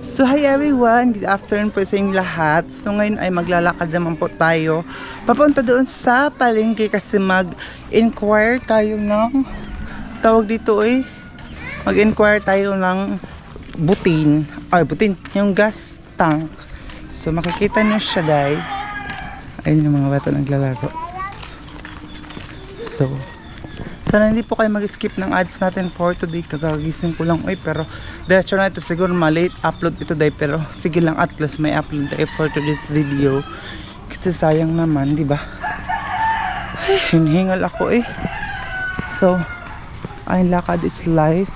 So hi everyone, good afternoon po sa inyong lahat. So ngayon ay maglalakad naman po tayo papunta doon sa palengke kasi mag-inquire tayo ng tawag dito mag-inquire tayo ng butin, yung gas tank. So makikita nyo siya guys. Ayun yung mga bata naglalaro. So sana hindi po kayo mag-skip ng ads natin for today. Kagagising ko lang pero diretso na ito, siguro malate upload ito day, pero sige lang, at least may upload tayo for today's video kasi sayang naman, di ba? Hinihingal ako So ay lakad is life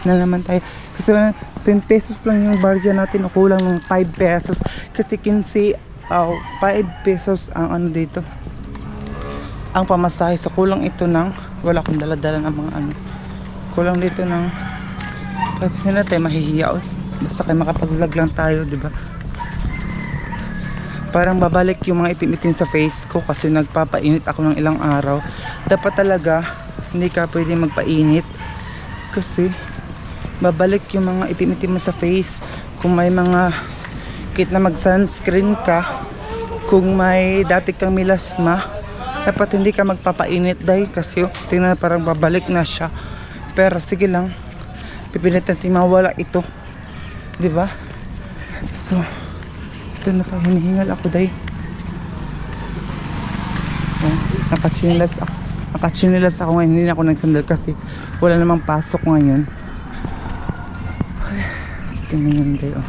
na naman tayo kasi 10 pesos lang yung barya natin, o kulang ng 5 pesos kasi 15 5 pesos ang ano dito, ang pamasahe. So kulang ito ng, wala akong dala-dala ng mga kulang dito ng 5 pesos na tayo, mahihiya basta kayo makapag-vlog lang tayo, diba? Parang babalik yung mga itim-itim sa face ko kasi nagpapainit ako ng ilang araw. Dapat talaga hindi ka pwede magpainit kasi babalik yung mga itim-itim mo sa face. Kung may mga kit na mag sunscreen ka, kung may dati kang melasma, dapat hindi ka magpapainit dahil kasi tingnan, parang babalik na siya. Pero sige lang, pipilit natin mawala ito, di ba? So ito na tayo, hinihingal ako dahil nakachinilas ako ngayon. Hindi na ako nagsandal kasi wala namang pasok ngayon. Tingnan yun tayo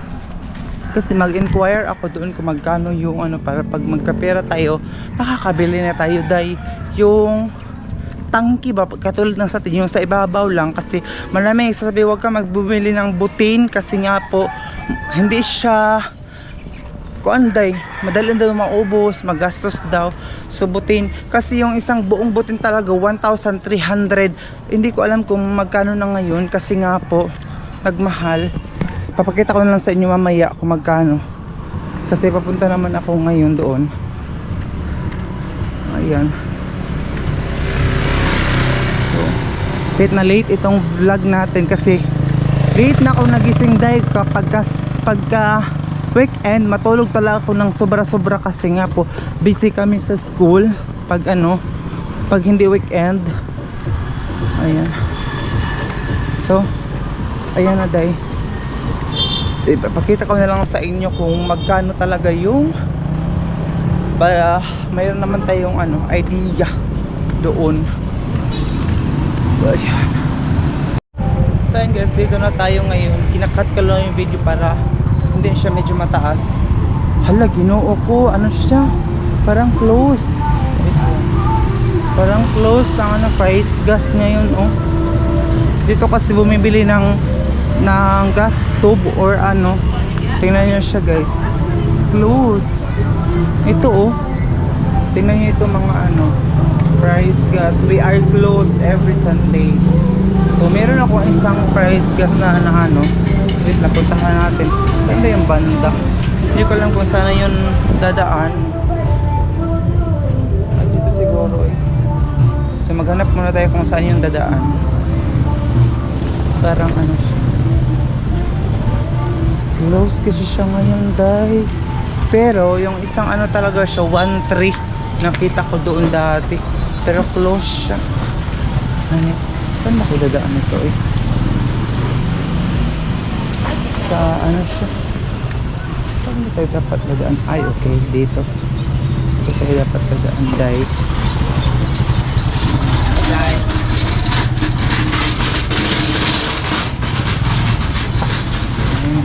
kasi mag-inquire ako doon kung magkano yung para pag magkapera tayo makakabili na tayo dahil yung tangki ba katulad ng sa atin, yung sa ibabaw lang, kasi marami sasabi wag ka magbumili ng butin kasi nga po hindi siya kuanday, madali daw maubos, magastos daw. So butin kasi yung isang buong butin talaga 1,300. Hindi ko alam kung magkano na ngayon kasi nga po nagmahal. Papakita ko na lang sa inyo mamaya kung magkano kasi papunta naman ako ngayon doon. Ayan. So late na late itong vlog natin kasi late na ako nagising dahil pagka weekend matulog talaga ako ng sobra-sobra kasi nga po busy kami sa school pag hindi weekend. Ayan. So ayan na day. Ipapakita ko na lang sa inyo kung magkano talaga yung para mayroon naman tayong idea doon. Ayan. So yun guys, dito na tayo ngayon. Kinakat ko lang yung video para hindi siya medyo mataas. Hala, ginoo ko, siya? Parang close. Parang close ang price gas ngayon Dito kasi bumibili ng gas tube or tingnan nyo siya guys, close ito tingnan nyo ito mga price gas. We are closed every Sunday. So meron ako isang price gas na wait, napuntahan natin. Saan ba yung banda? Hindi ko lang kung sana yun dadaan. Dito siguro So maghanap muna tayo kung saan yung dadaan. Parang siya, close kasi siya ngayon dahil. Pero yung isang talaga siya 1.3 nakita ko doon dati, pero close siya. Saan ako dadaan ito sa siya, saan ba tayo dapat dadaan? Ay okay, dito tayo dapat dadaan dahil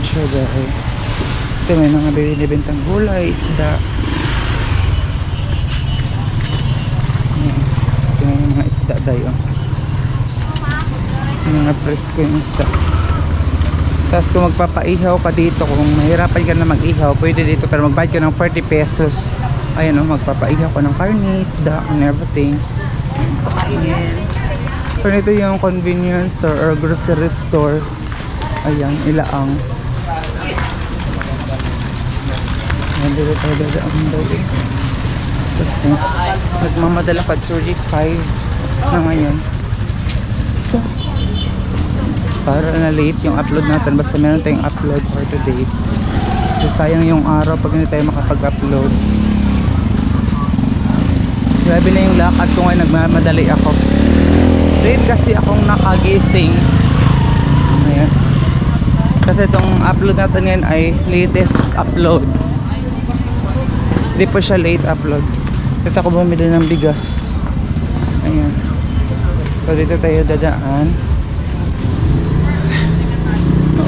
siya dahil ito may mga binibentang gulay, isda. Ito may mga isda dahil mga presko yung isda. Tapos kung magpapaihaw ka dito, kung mahirapan ka na mag-ihaw, pwede dito, pero magbayad ka ng 40 pesos. Ayan magpapaihaw ka ng karne, isda and everything. Pero ito yung convenience or grocery store. Ayan, ilaang. Dito tayo dadaan daw kasi nagmamadala pa, it's already 5 na ngayon. So para na late yung upload natin. Basta meron tayong upload for today. So sayang yung araw pag hindi tayo makapag-upload. Grabe na yung lakad ko ngayon, nagmamadali ako. Late kasi akong nakagising. Ayan. Kasi itong upload natin ngayon ay latest upload. Hindi po siya late upload. Dito ako bumili ng bigas. Ayan. So dito tayo dadaan.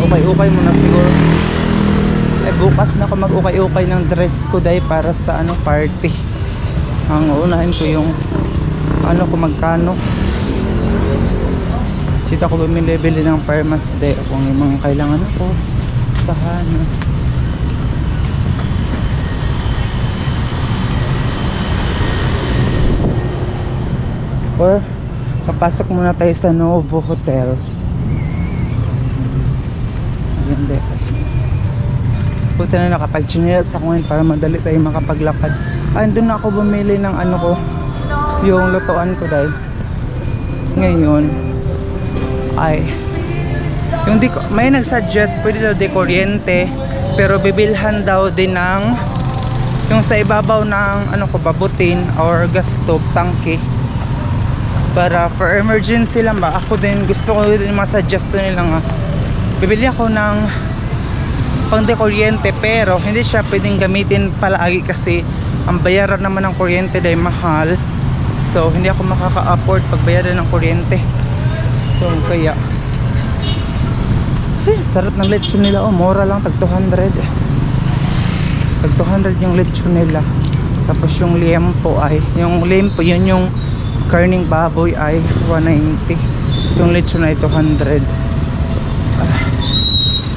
Ukay-ukay muna siguro. Bukas na ako mag-ukay-ukay ng dress ko dahil para sa party. Ang uunahin ko yung kung magkano. Dito ako bumili ng Parmas day kung yung mga kailangan ako sa hanap. Or papasok muna tayo sa Novo Hotel. Hindi. Puta na, nakapag-chinelas ako ngayon para madali tayo makapaglakad. Doon na ako bumili ng yung lutuan ko dahil ngayon ay yung may nagsuggest pwede daw de kuryente pero bibilhan daw din ng yung sa ibabaw ng babutin or gas stove tangke para for emergency lang ba. Ako din gusto ko din masuggest nila nga bibili ako ng pang de kuryente pero hindi siya pwedeng gamitin palagi kasi ang bayaran naman ng kuryente dahil mahal. So hindi ako makaka-afford pagbayaran ng kuryente. So kaya sarap ng lechon nila. Mura lang, tag 200. Tag 200 yung lechon nila. Tapos yung liempo yun yung karning baboy ay 190. Yung lechon ay 200.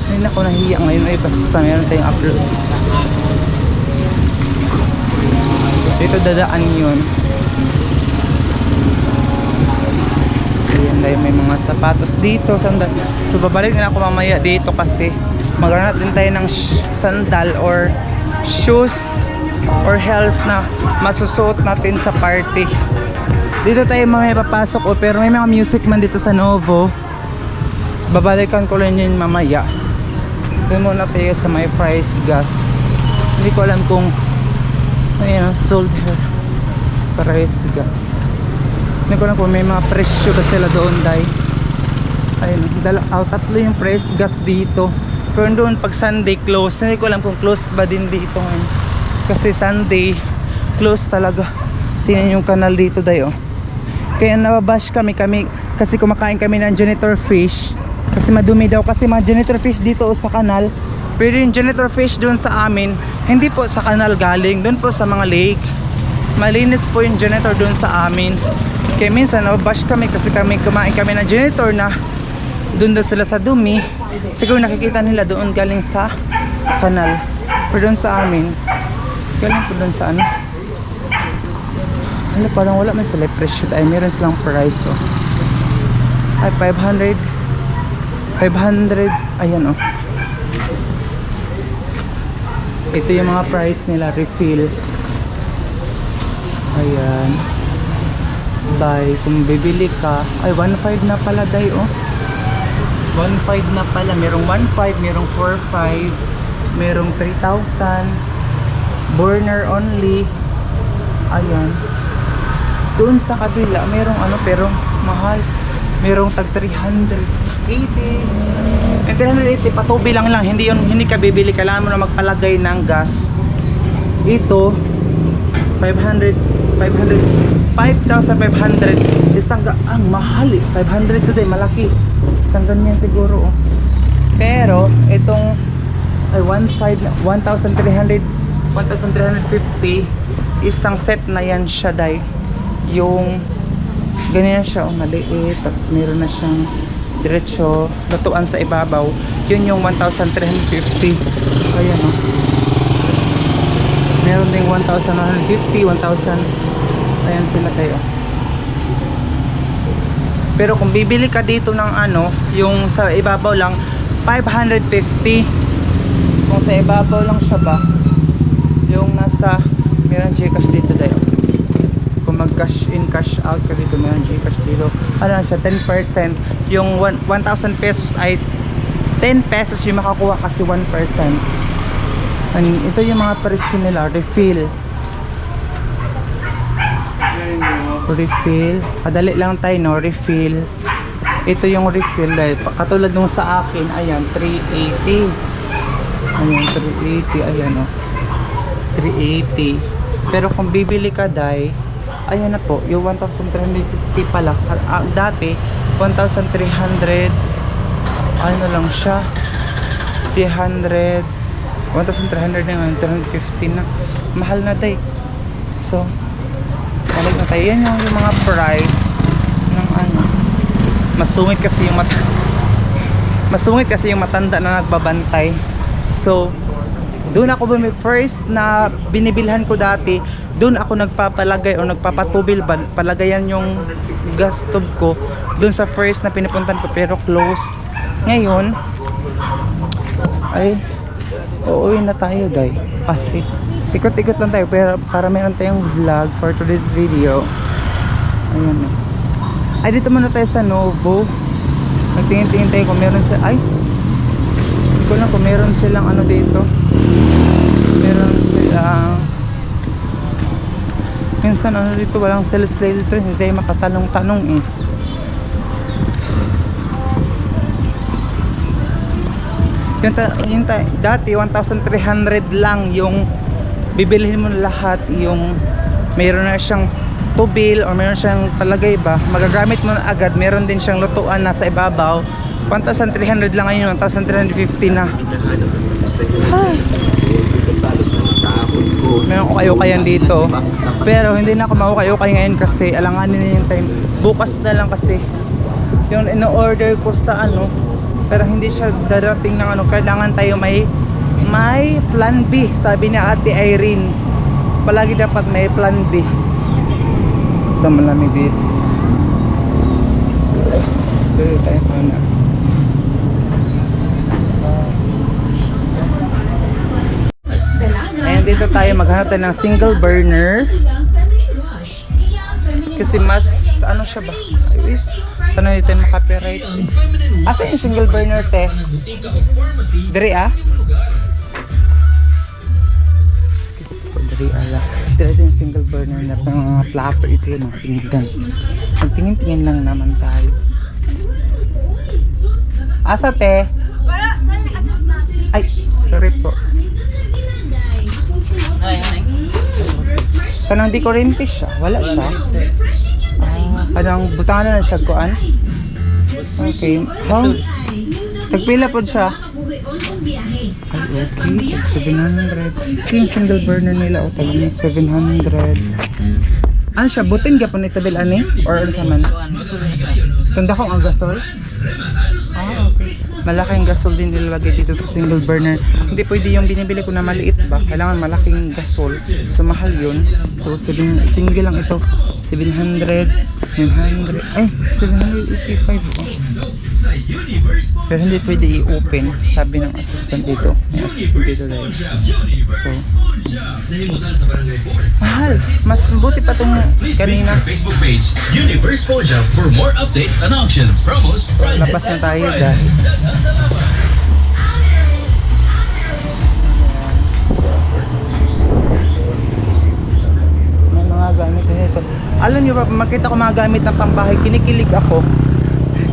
Hindi na ako nahiya ngayon ay basta meron tayong upload. Dito dadaan yun. Ayan dahil may mga sapatos dito, sandal. So babalik na ako mamaya dito kasi maghanap din tayo ng sandal or shoes or heels na masusuot natin sa party. Dito tayo mamaya papasok pero may mga music man dito sa Novo. Babalikan ko lang yun mamaya. Doon muna tayo sa may price gas. Hindi ko alam kung sold here price gas. Hindi ko alam kung may mga presyo ba sila doon dahil ayun, tatlo yung price gas dito. Pero doon pag Sunday close. Hindi ko alam kung close ba din dito ngayon kasi Sunday close talaga. Tingnan yung kanal dito dayo. Kaya nababash kami kasi kumakain kami ng janitor fish kasi madumi daw kasi mga janitor fish dito sa kanal. Pero yung janitor fish doon sa amin hindi po sa kanal galing, doon po sa mga lake. Malinis po yung janitor doon sa amin. Kaya minsan nababash kami kasi kumain kami ng janitor na doon sila sa dumi. Siguro nakikita nila doon galing sa kanal. Pero doon sa amin galing po doon sa parang wala man sila presyo ay meron silang price ay 500 ayan ito yung mga price nila refill ayan dahil kung bibili ka ay 1.5 na pala dahil 1.5 na pala merong 1.5 merong 4.5 merong 3,000 burner only ayan. Doon sa kabila, merong pero mahal. Merong tag 380. And 380 patubi lang hindi ka bibili, kailangan mo na magpalagay ng gas. Ito 5,500 isang ang mahal 500 today, malaki. Isang ganyan siguro Pero itong ay 1,350 isang set na yan siya dahil yung ganyan siya maliit tapos meron na siyang diretso lutuan sa ibabaw yun yung 1,350 ayan meron ding 1,150 1,000 ayan sila tayo pero kung bibili ka dito ng yung sa ibabaw lang 550 kung sa ibabaw lang siya ba yung nasa meron Gcash dito tayo. Kung mag-cash in, cash out ka dito, meron Gcash dito. Ano lang siya, 10%. Yung 1,000 pesos ay 10 pesos yung makakuha kasi 1%. And ito yung mga presyo nila, refill. Refill. Kadali lang tayo, no? Refill. Ito yung refill dahil katulad nung sa akin, ayan, 380. Ayan, 380, ayan, no? 380. Pero kung bibili ka dahil, ayan na po, yung 1,350 pala. Dati, 1,300, ano lang siya, 300, 1,300 na ngayon, 350 na. Mahal na day. So, balik na tayo. Yan yung mga price ng ano. Masungit kasi yung matanda na nagbabantay. So, doon ako first na binibilhan ko dati, doon ako nagpapalagay o nagpapatubil palagayan yung gas tube ko doon sa first na pinupuntan ko, pero close. Ngayon ay uuwi na tayo guys, kasi ikot-ikot lang tayo pero para meron tayong vlog for today's video. Ayan na. Ay, dito muna tayo sa Novo. Nagtingin-tingin tayo kung meron sa hindi ko lang kung meron silang ano dito. Meron silang minsan ano dito, walang sales dito, hindi tayo makatanong-tanong eh. Yung dati 1,300 lang yung bibilihin mo lahat, yung mayroon na siyang tubil o mayroon siyang palagay ba, magagamit mo na agad, meron din siyang lutuan na sa ibabaw. 1,300 lang ngayon, 1,350 na. Meron ko kayo-kayan dito, pero hindi na ako maukay-ukay ngayon kasi alanganin na yung time. Bukas na lang kasi yung ino-order ko sa ano, pero hindi siya darating ng ano. Kailangan tayo may plan B, sabi ni Ate Irene. Palagi dapat may plan B. Ito malamig dito. Dito tayo na. Ayan, dito tayo maghanap tayo ng single burner. Kasi mas ano siya ba? Sana dito makapiright. Asa yung single burner te? Diri ah? Diri ala. Dito yung single burner na mga plato ito yung mga pinggan. Magtingin-tingin lang naman tayo. Asa te? Ay, sorry po. Kanang di kurente siya, wala siya. Kanang butangan na siya kuan. Okay. How? Tagpila po siya. Ay, okay. 700. Yung single burner nila o talagang 700. Ano siya? Butin ka po nito bil ani? Or ano sa man? Tanda ko ang gasol? Ah, okay. Malaking gasol din nilalagay dito sa single burner. Hindi pwede yung binibili ko na maliit ba? Kailangan malaking gasol. So mahal yun. So single lang ito. 700, 900, ay 785 oh. Pero hindi pwede i-open, sabi ng assistant dito. May assistant dito dahil. So mahal. Mas mabuti pa itong kanina. Facebook page Universe Moja for more updates and auctions, promos, prizes. Labas na tayo dahil. May mga gamit na ito. Alam niyo ba, makita ko mga gamit ng pambahay, kinikilig ako.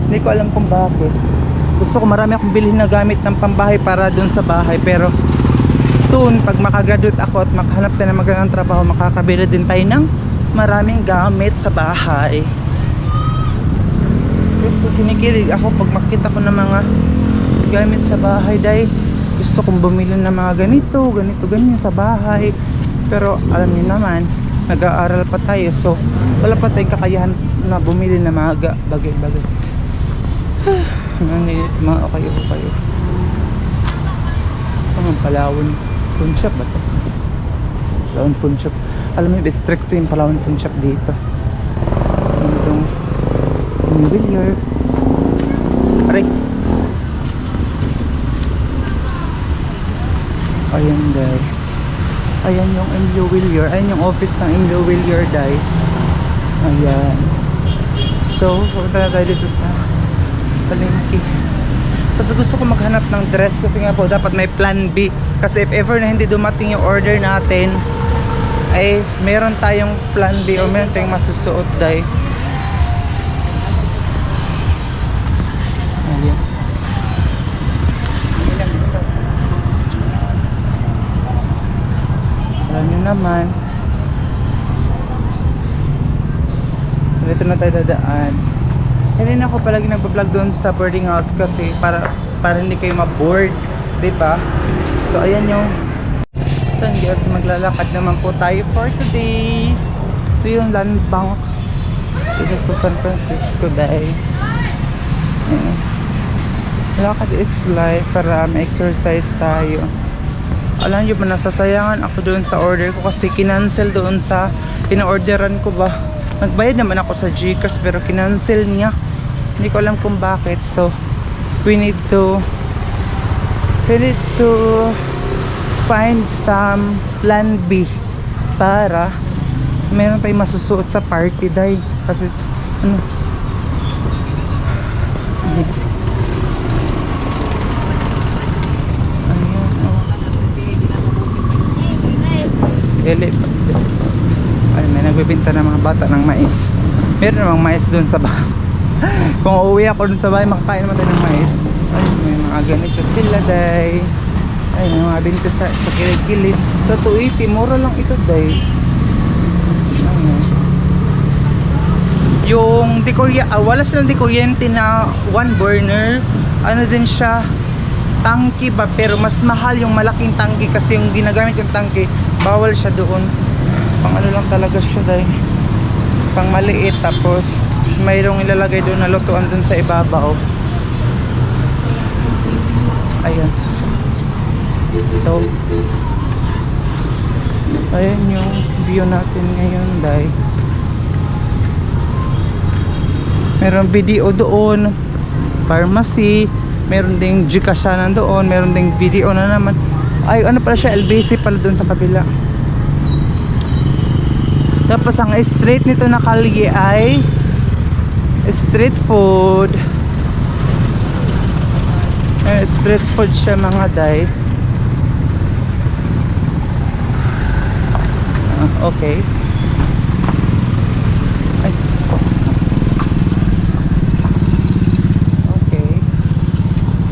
Hindi ko alam kung bakit. Gusto ko marami akong bilhin na gamit ng pambahay para dun sa bahay, pero soon pag makagraduate ako at makahanap tayo ng magandang trabaho, makakabili din tayo ng maraming gamit sa bahay. Kasi kinikilig ako pag makita ko ng mga gamit sa bahay, dahil gusto kong bumili ng mga ganito, ganyan sa bahay. Pero alam niyo naman, nag-aaral pa tayo, so wala pa tayong kakayahan na bumili ng mga bagay-bagay. Mga okay. Ang Palawan Pawn Shop ba ito? Palawan Pawn Shop. Alam mo, district to yung Palawan Pawn Shop dito. Itong Villiers. Aray. Ayan dahil. Ayan yung Emilio Villiers. Ayan yung office ng Emilio Villiers dahil. Ayan. So, pupunta na tayo dito sa palengke. Kasi gusto ko maghanap ng dress kasi nga po dapat may plan B. Kasi if ever na hindi dumating yung order natin, ay meron tayong plan B o meron tayong masusuot dahil. Ayan. Alam nyo naman. Dito na tayo dadaan. Hindi na ako palagi nagpa-vlog doon sa boarding house kasi para hindi kayo ma-board, 'di ba? So ayan yung San guys, maglalakad naman po tayo for today. Ito yung land bank dito sa San Francisco dahil lakad is life para ma-exercise tayo. Alam nyo ba, nasasayangan ako doon sa order ko kasi kinancel doon sa pina-orderan ko ba. Nagbayad naman ako sa Gcash pero kinancel niya. Hindi ko alam kung bakit. So, we need to find some plan B para meron tayong masusuot sa party day. Kasi, ano, ay, may nagbibinta ng mga bata ng mais. Meron namang mais doon sa bahay. Kung uuwi ako doon sa bahay, makakain naman tayo ng mais. Ay, may mga ganito sila day. Ay, may mga binta sa kilid-kilid. Sa 280, mura lang ito day. Ano? Yung wala silang dekuryente na one burner. Ano din siya, tangki ba, pero mas mahal yung malaking tangki kasi yung ginagamit yung tangki bawal siya doon. Pang ano lang talaga siya dahil pang maliit, tapos mayroong ilalagay doon na lutuan doon sa ibabaw. Ayan. So ayan yung view natin ngayon dahil meron BDO doon, pharmacy, meron ding Gcash nandoon, meron ding BDO na naman. Ay, ano pala siya, LBC pala doon sa kabila. Tapos ang street nito na kalye ay street food. Street food siya mga day. Okay. Ay. Okay.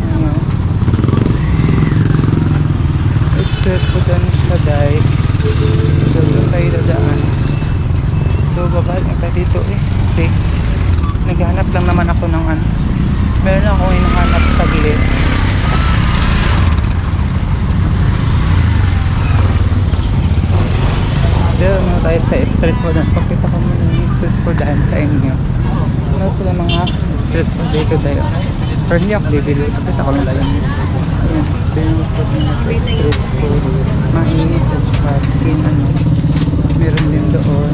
Ayan. Street food ano siya day. So doon tayo dadaan. So babalik na tayo dito kasi naghahanap lang naman ako ng ano. Meron akong hinahanap saglit. Dito na tayo sa street food. Pakita ko muna yung street food sa inyo. Ano sila mga street food dito tayo. Pero hindi ako bibili. Pakita ko lang tayo. Ayan. Ito yung food nila sa street food. Mainis at saka skin ano. Meron din doon.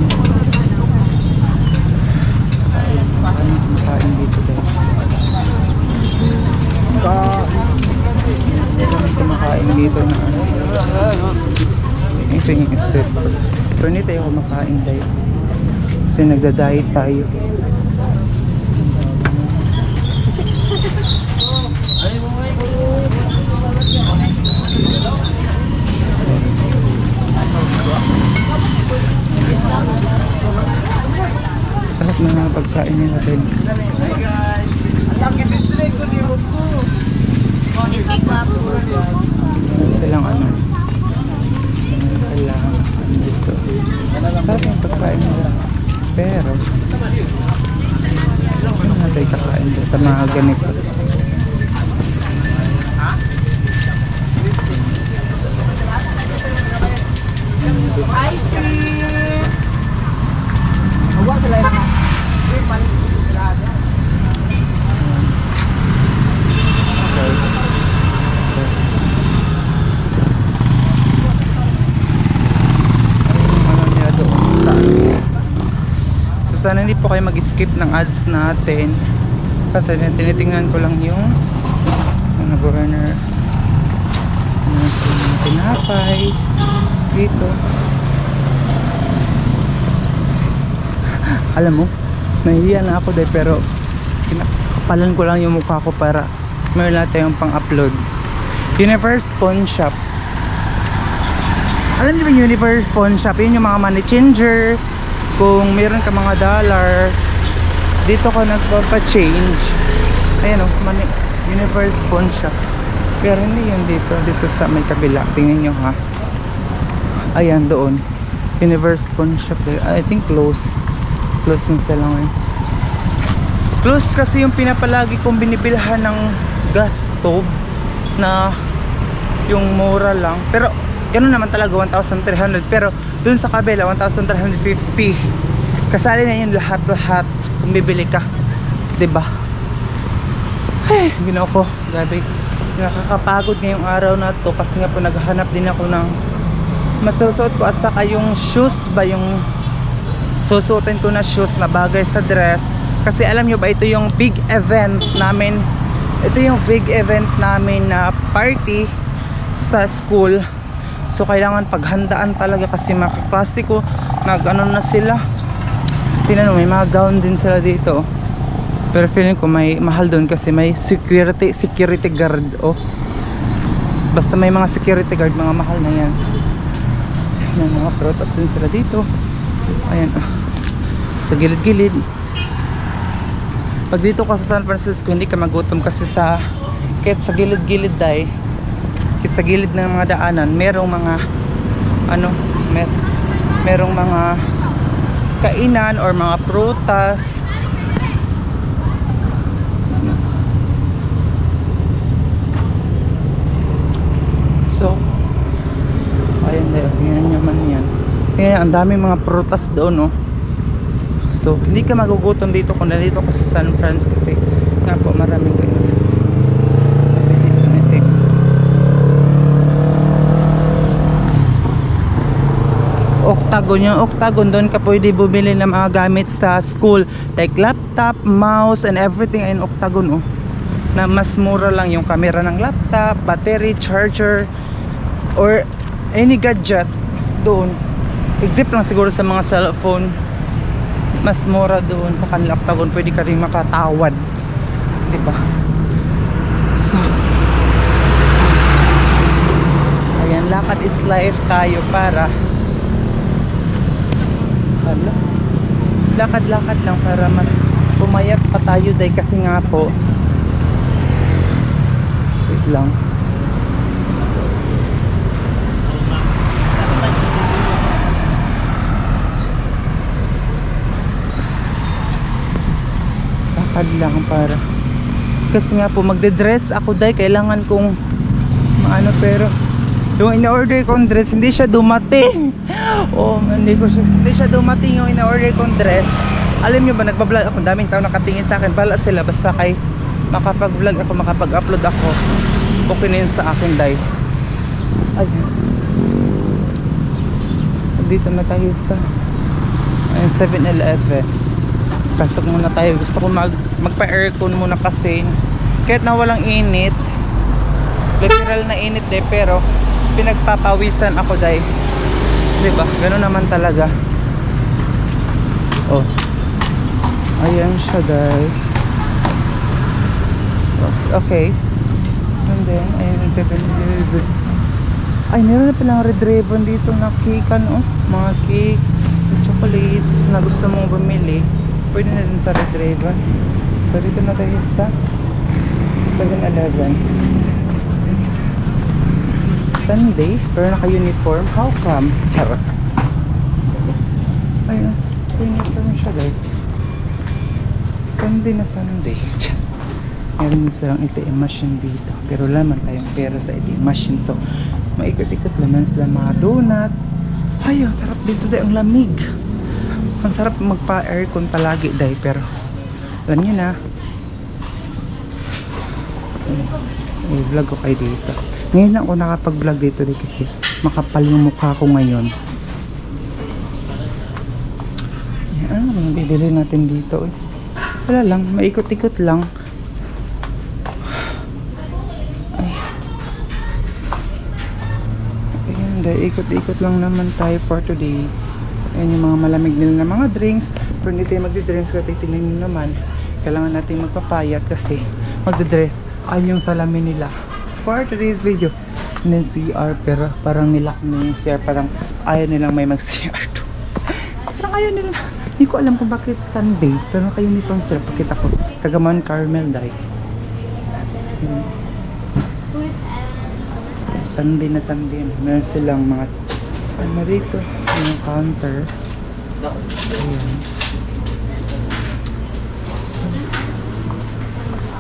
Ayan. Kumakain dito tayo. Kumakain dito na ano. Ito yung street food. Pero hindi tayo kumakain tayo kasi nagda-diet tayo. Sarap na nga pagkain nila tayo. Silang ano dito. Sarap yung pagkain nila. Pero ano na tayo kakain dito sa mga ganito. Ice cream! Awa sila yung sana hindi po kayo mag-skip ng ads natin kasi tinitingnan ko lang yung burner tinapay dito. Alam mo, nahihiya na ako dahil pero kinakapalan ko lang yung mukha ko para meron natin yung pang-upload. Universe Pawn Shop. Alam niyo ba yung Universe Pawn Shop? Yun yung mga money changer. Kung meron ka mga dollars, dito ka nagpapa-change. Ayan o, Universe Pawn Shop. Pero hindi yun dito. Dito sa may kabila. Tingnan nyo ha. Ayan doon. Universe Pawn Shop. I think close. Close na sila ngayon. Close kasi yung pinapalagi kong binibilhan ng gas stove na yung mura lang. Pero ganun naman talaga 1,300. Pero dun sa kabila 1,350. Kasali na yun lahat-lahat kung bibili ka. 'Di ba? Ay, ginawa ko. Grabe. Nakakapagod ngayong araw na to kasi nga po naghahanap din ako ng masusuot ko at saka yung shoes ba yung susuotin ko na shoes na bagay sa dress. Kasi alam nyo ba, ito yung big event namin. Ito yung big event namin na party sa school. So kailangan paghandaan talaga kasi mga kaklase ko nag-ano na sila. Tingnan mo, may mga gown din sila dito. Pero feeling ko may mahal doon kasi may security guard. Oh. Basta may mga security guard, mga mahal na yan. May mga protas din sila dito. Ayan, oh. Sa gilid-gilid. Pag dito ka sa San Francisco, hindi ka magutom kasi kahit sa gilid-gilid kahit sa gilid ng mga daanan, merong mga merong mga kainan or mga prutas. So, ayan dahil, tingnan naman yan. Tingnan, ang daming mga prutas doon, oh. So, hindi ka magugutom dito kung nandito ka sa San Francisco kasi nga po maraming ganyan. Octagon, yung Octagon, doon ka pwede bumili ng mga gamit sa school like laptop, mouse, and everything in Octagon, oh. Na mas mura lang yung camera ng laptop, battery, charger, or any gadget doon. Except lang siguro sa mga cellphone, mas mura doon sa kanila Octagon, pwede ka rin makatawad, diba? So ayan, lakad is life tayo para lakad-lakad lang para mas pumayat pa tayo dahil kasi nga po wait lang lang para kasi nga po magde-dress ako dahil kailangan kong maano, pero yung in-order kong dress hindi siya dumating. Oh, hindi siya dumating yung in-order kong dress. Alam nyo ba, nagbablog ako, daming tao nakatingin sa akin, bala sila basta kay makapag-vlog ako, makapag-upload ako, okay na yun sa akin dahil ayun, dito na tayo sa 7-Eleven. Pasok muna tayo. Gusto ko magpa-aircon muna kasi kahit na walang init, literal na init pero pinagpapawisan ako dahil, diba? Ganun naman talaga. Oh, ayan siya dahil. Okay. And then, ayan yung 7-Eleven. Ay, meron na palang red ribbon dito na cake, ano? Mga cake, chocolates na gusto mong bumili. Pwede na din sa red ribbon. So dito na tayo sa 7-Eleven. Sunday, pero naka-uniform. How come? Charot. Ayun, uniform siya guys. Sunday na Sunday. Meron silang ATM machine dito. Pero laman tayong pera sa ATM machine. So, maikot-ikot laman sila mga donut. Ay, ang sarap dito dahil ang lamig. Ang sarap magpa-aircon palagi dahil, pero alam nyo na, i-vlog ko kayo dito. Ngayon lang ako nakapag-vlog dito dahil kasi makapal yung mukha ko ngayon. Ano naman bibili natin dito? Wala lang, maikot-ikot lang. Ay. Ayan, dahil ikot-ikot lang naman tayo for today. Ayan yung mga malamig nila na mga drinks. Pero hindi tayo magdidress kasi tingnan nyo naman. Kailangan natin magpapayat kasi magdidress. Ayun yung salamin nila. For today's video. And then CR, pero parang nilak na yung CR. Parang ayaw nilang may mag-CR to. Parang ayaw nila. Hindi ko alam kung bakit Sunday. Pero naka-uniform sila. Pakita ko. Taga Mount Carmel dahil. Sunday na Sunday. Meron silang mga ano rito. Yung counter. Ayan. So,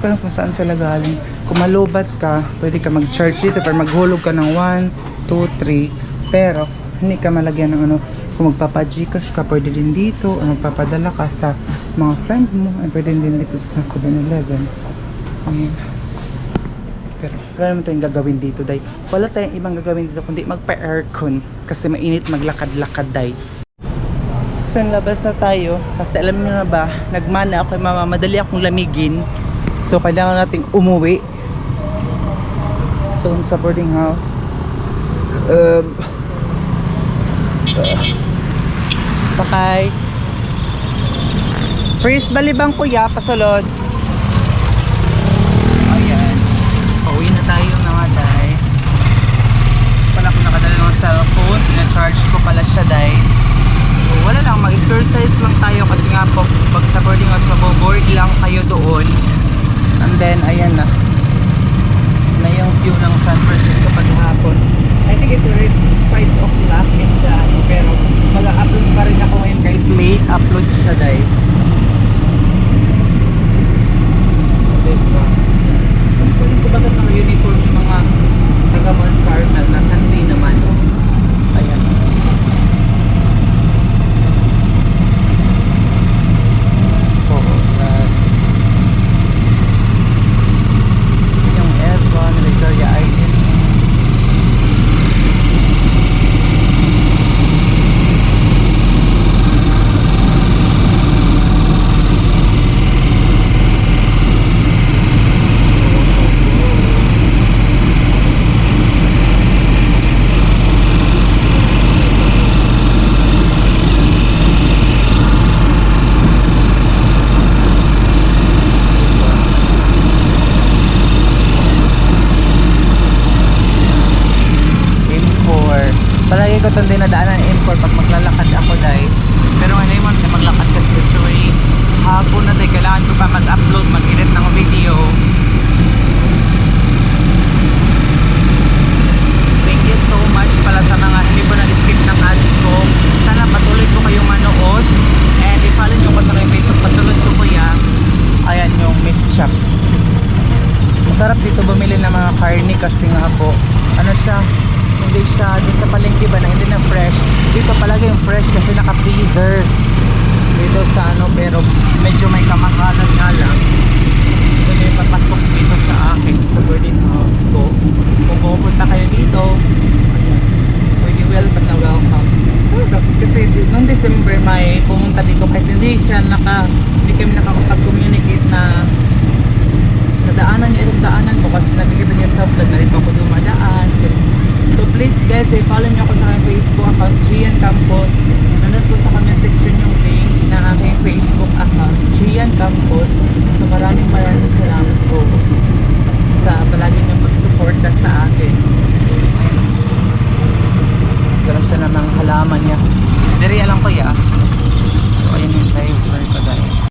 parang kung saan sila galing. Kung malubat ka, pwede ka mag-church dito. Pero maghulog ka ng 1, 2, 3. Pero, hindi ka malagyan ng ano. Kung magpapa-Gcash ka, pwede din dito. O magpapadala ka sa mga friend mo. Ay, pwede din dito sa 7-Eleven. Ayan. Pero wala naman tayong gagawin dito, day. Wala tayong ibang gagawin dito kundi magpa-aircon. Kasi mainit maglakad-lakad, day. So, labas na tayo. Kasi alam niyo na ba, nagmana ako kay mama. Madali akong lamigin. So, kailangan nating umuwi. So, sa boarding house. Pakay. Freeze balibang kuya, pasulod. Ayan. Pauwi na tayo mga day. Pala ko nakadala ng cellphone. Pina-charge ko pala siya day. So wala lang, mag-exercise lang tayo kasi nga po pag sa boarding house maboboard lang kayo doon. And then ayan na. Na yung view ng San Francisco paghapon. I think it's already 5 o'clock in the ano, pero mag-upload pa rin ako ngayon kahit late upload siya day. Kung bakit naka-uniform yung mga taga Mount Carmel na Sunday naman. Ayan. Yung Evan, Victoria Island. Palagi ko itong dinadaanan M4 pag maglalakad ako dahil. Pero ngayon naman maglakad kasi it's already hapon na dahil kailangan ko pa mag-upload, mag-edit ng video. Thank you so much pala sa mga hindi po nag-skip ng ads ko. Sana patuloy ko kayong manood. And i-follow nyo ko sa aking Facebook. Patuloy ko kuya. Ayan yung meat shop. Masarap dito bumili ng mga karne kasi nga po ano siya, hindi siya dun sa palengke ba na hindi na fresh. Dito palagi yung fresh kasi naka-freezer dito sa ano, pero medyo may kamakalat nga lang. Pwede papasok dito sa akin sa boarding house ko. Kung pupunta kayo dito, ayan, pwede welcome na welcome. Kasi noong December may pumunta dito kahit hindi kami nakakapag-communicate na nadaanan niya itong daanan ko kasi nakikita niya sa vlog na rin ako dumadaan. So please guys, follow niyo ako sa aking Facebook account, Gian Campos. Nandun po sa comment section yung link ng aking Facebook account, Gian Campos. So maraming salamat po sa palagi niyong pagsuporta sa akin. Ganun siya namang halaman niya. Diri alam ko ya. So ayun yung driver ko dahil.